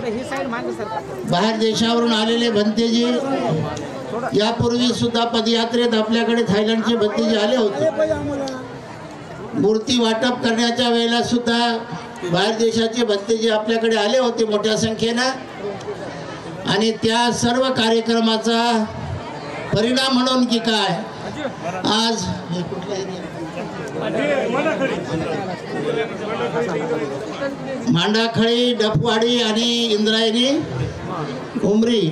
बाहेर देशावरून आलेले भंतेजी यापूर्वी सुद्धा पदयात्रेत आपल्याकडे थायलंडचे भंतेजी आले होते। मूर्ती वाटप करण्याच्या वेळेला सुद्धा बाहेर देशाचे भंतेजी आपल्याकडे आले होते मोठ्या संख्येने आणि त्या सर्व कार्यक्रमाचा परिणाम म्हणून की काय आज मांडाखळी, डफवाडी आणि इंद्रायणी उमरी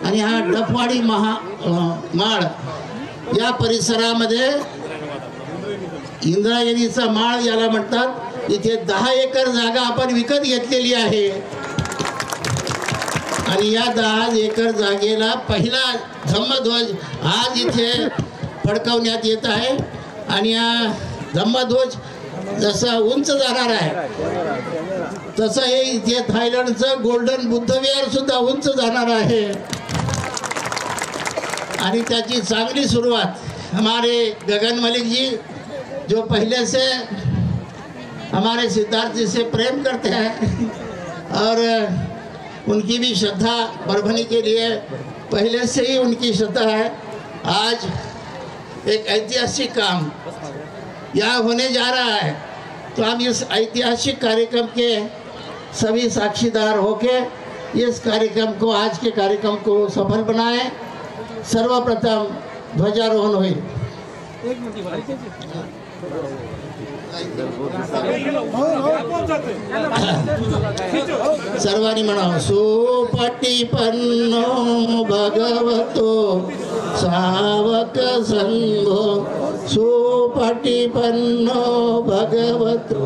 आणि हा डफवाडी माळ या परिसरामध्ये इंद्रायणीचा माळ याला म्हणतात। इथे 10 एकर जागा आपण विकत घेतलेली आहे आणि या 10 एकर जागेला पहिला धम्मध्वज आज इथे फडकवण्यात येत आहे आणि हा धम्मध्वज जसा उंच जाणार आहे तसं हे इथे थायलंडचं गोल्डन बुद्ध विहार सुद्धा उंच जाणार आहे आणि त्याची चांगली सुरुवात हमारे गगन मलिक जी जो पहले से हमारे सिद्धार्थ जी से प्रेम करते हैं और उनकी भी श्रद्धा परभनी के लिए पहले से ही उनकी श्रद्धा है। आज एक ऐतिहासिक काम यहाँ होने जा रहा है तो हम इस ऐतिहासिक कार्यक्रम के सभी साक्षीदार होके इस कार्यक्रम को आज के कार्यक्रम को सफल बनाएं। सर्वप्रथम ध्वजारोहण हुई। सर्वांनी म्हणावं सुपटिपन्नो भगवतो सावक संघो सुपटिपन्नो भगवतो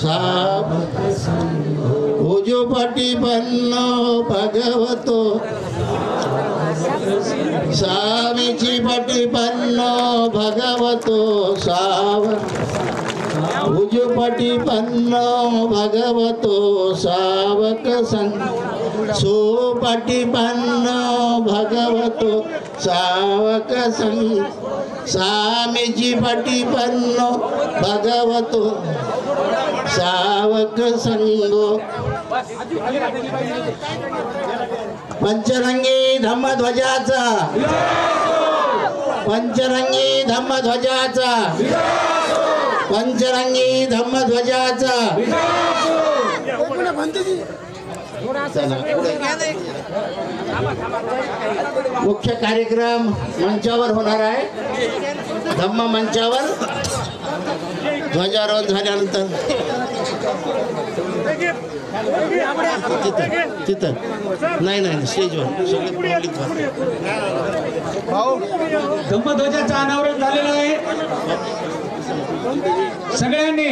सावक संघो उजुपटिपन्नो भगवतो स्वामीची पटिपन्नो भगवतो सावक उजुपटिपन्नो भगवतो सावक संघ सुपटिपन्नो भगवतो सावक संघ स्वामीजी पटिपन्नो भगवतो सावक संघो पंचरंगी धम्मध्वजाचा पंचरंगी धम्मध्वजाचा पंचरंगी धम्मध्वजाचा मुख्य कार्यक्रम मंचावर होणार आहे। धम्म मंचावर ध्वजारोहण झाल्यानंतर तिथं नाही स्टेजवर धम्मध्वजाचं अनावरण झालेलं आहे। सगळ्यांनी